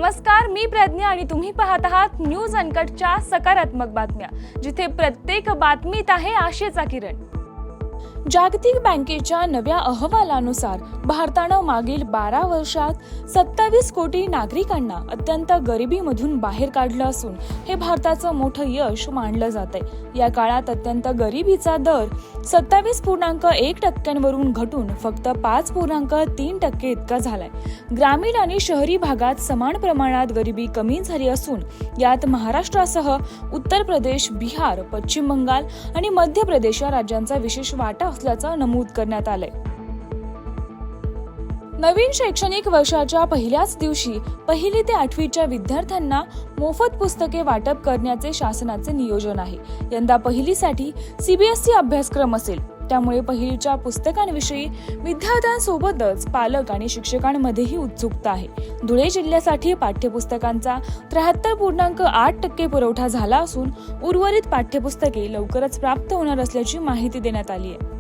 नमस्कार, मी प्रज्ञा आणि तुम्ही पाहत आहात न्यूज अनकटच्या सकारात्मक बातम्या, जिथे प्रत्येक बातमीत आहे आशेचा किरण। जागतिक बँकेच्या नव्या अहवालानुसार भारतानं मागील 12 वर्षात 27 कोटी नागरिकांना अत्यंत गरिबीमधून बाहेर काढलं असून हे भारताचं मोठं यश मानलं जातंय। या काळात अत्यंत गरिबीचा दर 27.1% वरून घटून फक्त 5.3% इतका झालाय। ग्रामीण आणि शहरी भागात समान प्रमाणात गरिबी कमी झाली असून यात महाराष्ट्रासह उत्तर प्रदेश, बिहार, पश्चिम बंगाल आणि मध्य प्रदेश या राज्यांचा विशेष वाटा असल्याचं नमूद करण्यात आलंय। नवीन शैक्षणिक वर्षाच्या पहिल्याच दिवशी 1ली ते 8वीच्या विद्यार्थ्यांना मोफत पुस्तके वाटप करण्याचे शासनाचे नियोजन आहे। यंदा पहिलीसाठी सीबीएसई अभ्यासक्रम असेल, त्यामुळे पहिलीच्या पुस्तकांविषयी विद्यार्थ्यांसोबतच पालक आणि शिक्षकांमध्येही उत्सुकता आहे। धुळे जिल्ह्यासाठी पाठ्यपुस्तकांचा 73.8% पुरवठा झाला असून उर्वरित पाठ्यपुस्तके लवकरच प्राप्त होणार असल्याची माहिती देण्यात आली आहे।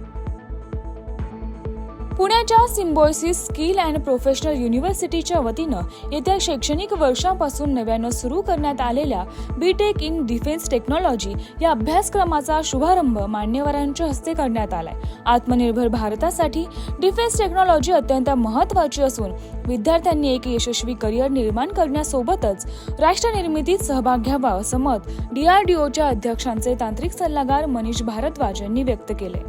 पुण्याच्या सिम्बायोसिस स्किल अँड प्रोफेशनल युनिव्हर्सिटीच्या वतीनं येत्या शैक्षणिक वर्षापासून नव्यानं सुरू करण्यात आलेल्या बीटेक इन डिफेन्स टेक्नॉलॉजी या अभ्यासक्रमाचा शुभारंभ मान्यवरांच्या हस्ते करण्यात आलाय। आत्मनिर्भर भारतासाठी डिफेन्स टेक्नॉलॉजी अत्यंत महत्त्वाची असून विद्यार्थ्यांनी एक यशस्वी करिअर निर्माण करण्यासोबतच राष्ट्रनिर्मितीत सहभाग घ्यावा असं मत DRDOच्या अध्यक्षांचे तांत्रिक सल्लागार मनीष भारद्वाज यांनी व्यक्त केले।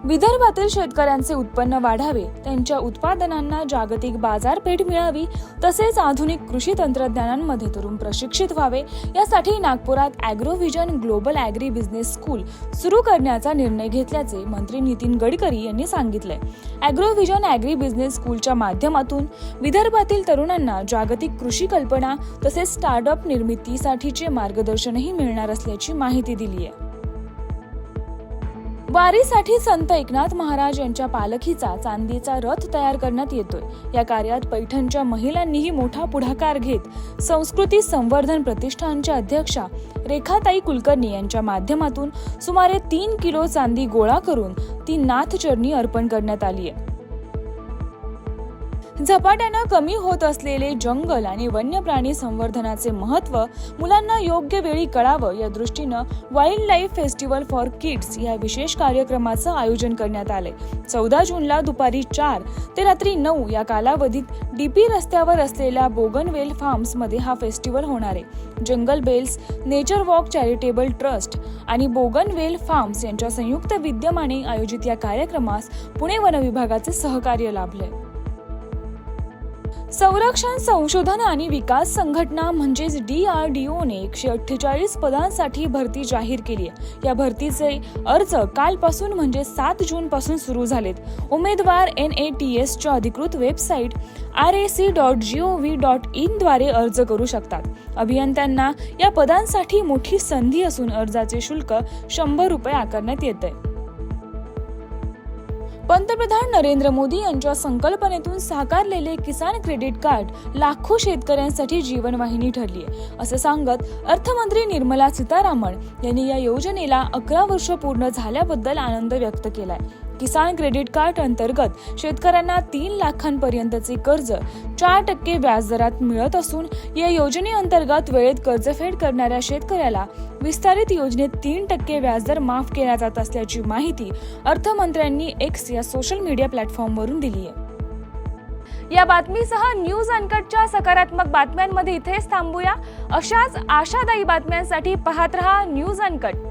विदर्भातील शेतकऱ्यांचे उत्पन्न वाढावे, त्यांच्या उत्पादनांना जागतिक बाजारपेठ मिळावी, तसेच आधुनिक कृषी तंत्रज्ञानांमध्ये तरुण प्रशिक्षित व्हावे, यासाठी नागपुरात ॲग्रोव्हिजन ग्लोबल ॲग्री बिझनेस स्कूल सुरू करण्याचा निर्णय घेतल्याचे मंत्री नितीन गडकरी यांनी सांगितले। ॲग्रोव्हिजन ॲग्री बिझनेस स्कूलच्या माध्यमातून विदर्भातील तरुणांना जागतिक कृषी कल्पना तसेच स्टार्टअप निर्मितीसाठीचे मार्गदर्शनही मिळणार असल्याची माहिती दिली आहे। वारीसाठी संत एकनाथ महाराज यांच्या पालखीचा चांदीचा रथ तयार करण्यात येतोय। या कार्यात पैठणच्या महिलांनीही मोठा पुढाकार घेत संस्कृती संवर्धन प्रतिष्ठानच्या अध्यक्षा रेखाताई कुलकर्णी यांच्या माध्यमातून सुमारे 3 किलो चांदी गोळा करून ती नाथचरणी अर्पण करण्यात आली आहे। झपाट्यानं कमी होत असलेले जंगल आणि वन्य प्राणी संवर्धनाचे महत्त्व मुलांना योग्य वेळी कळावं या दृष्टीनं wild life festival for kids या विशेष कार्यक्रमाचं आयोजन करण्यात आलंय। 14 जूनला दुपारी 4 ते रात्री 9 या कालावधीत DP रस्त्यावर असलेल्या बोगनवेल फार्म्स मध्ये हा फेस्टिवल होणार आहे। Jungle Bells, Nature Walk Charitable Trust आणि बोगनवेल फार्म्स यांच्या संयुक्त विद्यमाने आयोजित या कार्यक्रमास पुणे वन विभागाचे सहकार्य लाभले। संरक्षण संशोधन आणि विकास संघटना म्हणजेच DRDOने 148 पदांसाठी भरती जाहीर केली आहे। या भरतीचे अर्ज कालपासून म्हणजे 7 जून पासून सुरू झालेत। उमेदवार NATSच्या अधिकृत वेबसाईट rac.gov.in द्वारे अर्ज करू शकतात। अभियंत्यांना या पदांसाठी मोठी संधी असून अर्जाचे शुल्क 100 रुपये आकारण्यात येते। पंतप्रधान नरेंद्र मोदी यांच्या संकल्पनेतून साकारलेले किसान क्रेडिट कार्ड लाखो शेतकऱ्यांसाठी जीवनवाहिनी ठरली आहे, असं सांगत अर्थमंत्री निर्मला सीतारामन यांनी या योजनेला 11 वर्ष पूर्ण झाल्याबद्दल आनंद व्यक्त केलाय। किसान क्रेडिट कार्ड अंतर्गत शेतकऱ्यांना 3 लाखांपर्यंतचे कर्ज 4% व्याजदरात मिळत असून या योजनेअंतर्गत वेळेत कर्जफेड करणाऱ्या शेतकऱ्याला विस्तारित योजनेत 3% व्याजदर माफ केला जात असल्याची माहिती अर्थमंत्र्यांनी X या सोशल मीडिया प्लॅटफॉर्मवरून दिली आहे। या बातमीसह न्यूज अनकटच्या सकारात्मक बातम्यांमध्ये इथेच थांबूया। अशाच आशादायी बातम्यांसाठी पाहत रहा न्यूज अनकट।